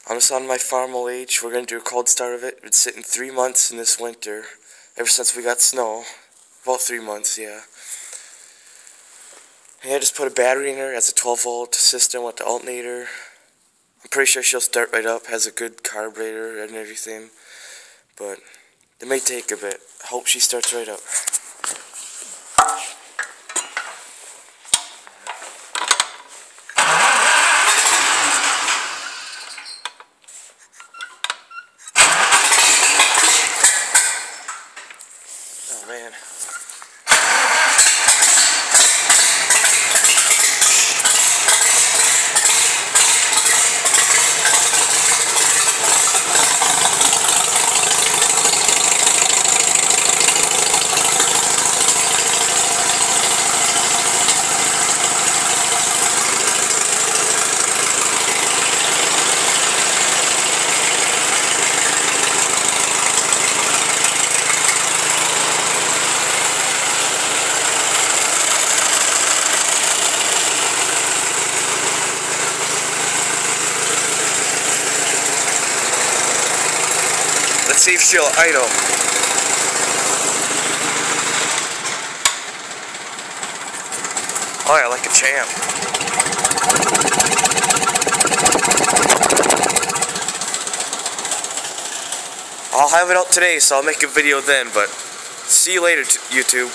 I'm just on my farm OH. We're going to do a cold start of it. It's sitting 3 months in this winter. Ever since we got snow. About 3 months, yeah. And I just put a battery in her. It has a 12-volt system with the alternator. I'm pretty sure she'll start right up. Has a good carburetor and everything. But it may take a bit. I hope she starts right up. Oh man. Let's see if she'll idle. Oh yeah, like a champ. I'll have it out today, so I'll make a video then, but see you later, YouTube.